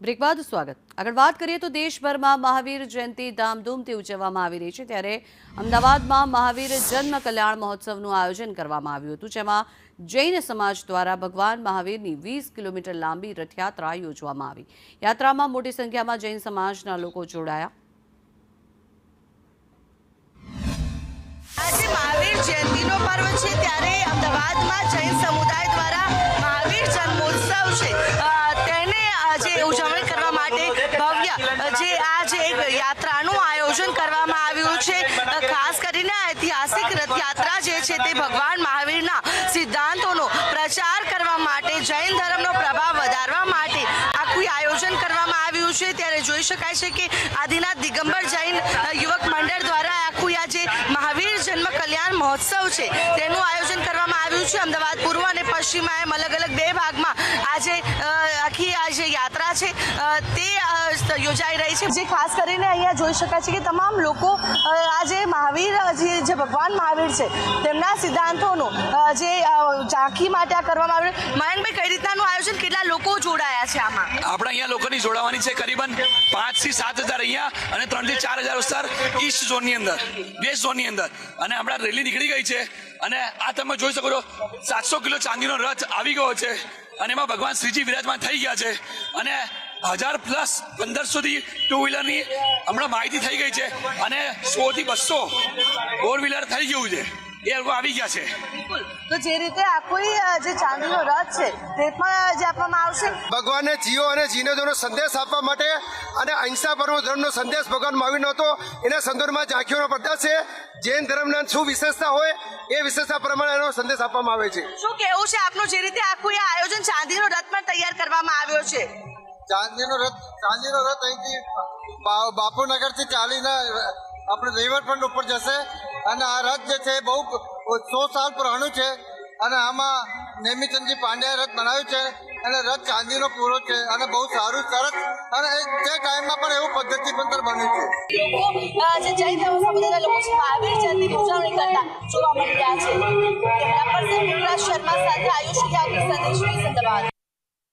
Break બાદ સ્વાગત। આગળ વાત કરીએ તો દેશભરમાં મહાવીર જયંતિ ધામધૂમથી ઉજવવામાં આવી રહી છે, ત્યારે અમદાવાદમાં મહાવીર જન્મ કલ્યાણ મહોત્સવનું આયોજન કરવામાં આવ્યું હતું, જેમાં જૈન સમાજ દ્વારા ભગવાન મહાવીરની 20 કિલોમીટર લાંબી રથયાત્રા યોજવામાં આવી। યાત્રામાં મોટી સંખ્યામાં જૈન સમાજના લોકો જોડાયા। આજે મહાવીર જયંતિનો પર્વ છે, ત્યારે અમદાવાદમાં જૈન સમુદાય દ્વારા મહાવીર જન્મોત્સવ છે તેને આજે ઉજવણી કરવા માટે ભવ્ય એક યાત્રાનું આયોજન કરવામાં આવ્યું છે। ખાસ કરીને ઐતિહાસિક રથયાત્રા જે છે તે ભગવાન મહાવીરના સિદ્ધાંતોનો પ્રચાર કરવા માટે, જૈન ધર્મનો પ્રભાવ વધારવા માટે આખું આયોજન કરવામાં આવ્યું છે। ત્યારે જોઈ શકાય છે કે આદિનાથ દિગંબર જૈન યુવક મંડળ દ્વારા આખું આ જે મહાવીર જન્મ કલ્યાણ મહોત્સવ છે તેનું આયોજન કરવામાં આવ્યું છે। અમદાવાદ પૂર્વ અને પશ્ચિમ એમ અલગ અલગ બે ભાગમાં આજે આખી આ જે યાત્રા છે તે યોજાઈ રહી છે। જે ખાસ કરીને અહીંયા જોઈ શકાય છે કે તમામ લોકો આજે મહાવીર જે ભગવાન મહાવીર છે તેમના સિદ્ધાંતોનું જે ઝાંખી માટે આ કરવામાં આવ્યું। મયંકભાઈ, કઈ રીતનાનું આયોજન, કેટલા લોકો જોડાયા છે આમાં? આપણે અહીંયા લોકોની જોડાવાની છે કરીબન 5 થી 7 હજાર અહીંયા અને 3 થી 4 હજાર વિસ્તાર ઈસ્ટ ઝોનની અંદર, વેસ્ટ ઝોનની અંદર, અને આપણા રેલી નીકળી ગઈ છે। અને આ તમે જોઈ શકો છો 700 કિલો ચાંદીનો રથ આવી ગયો છે અને એમાં ભગવાન શ્રીજી વિરાજમાન થઈ ગયા છે અને 1000 પ્લસ 1500 થી 2 વ્હીલરની હમણાં માહિતી થઈ ગઈ છે અને 100 થી 200 4 વ્હીલર થઈ ગયું છે, એ લોકો આવી ગયા છે। તો જે રીતે આખો જે ચાંદીનો રથ છે તે પણ જે આપવામાં આવશે, ભગવાનને જીવો અને જીનેજોનો સંદેશ આપવા માટે અને અહિંસા પરમો ધર્મનો સંદેશ ભગવાન મહાવીરનો હતો, એના સંદર્ભમાં ઝાંખીઓનો પ્રદેશ છે। જૈન ધર્મના શું વિશેષતા હોય એ વિશેષતા પ્રમાણે એનો સંદેશ આપવામાં આવે છે। શું કહેવું છે આપનું, જે રીતે આખું આ આયોજન ચાંદીનો રથ પણ તૈયાર કરવામાં આવ્યો છે? ચાંદીનો રથ અહીંથી બાપુનગરથી ચાલીને આપણે રિવરફ્રન્ટ ઉપર જશે અને આ રથ જે છે બહુ 100 સાલ પુરાણું છે અને આમાં નેમિચંદજી પાંડ્યાએ રથ બનાવ્યું છે અને રથ ચાંદીનો પૂરો છે અને બહુ સારું સરસ, અને તે ટાઈમમાં પણ એવું પદ્ધતિ પણ બન્યું છે। લોકો જે જૈન ધર્મ સમુદાયના લોકો છે મહાવીર જયંતિની ઉજવણી કરતા જોવા મળી રહ્યા છે। કેમેરા પર્સન વિક્રાંત શર્મા સાથે આયુષ યાગ્નિક સંદેશ, અમદાવાદ।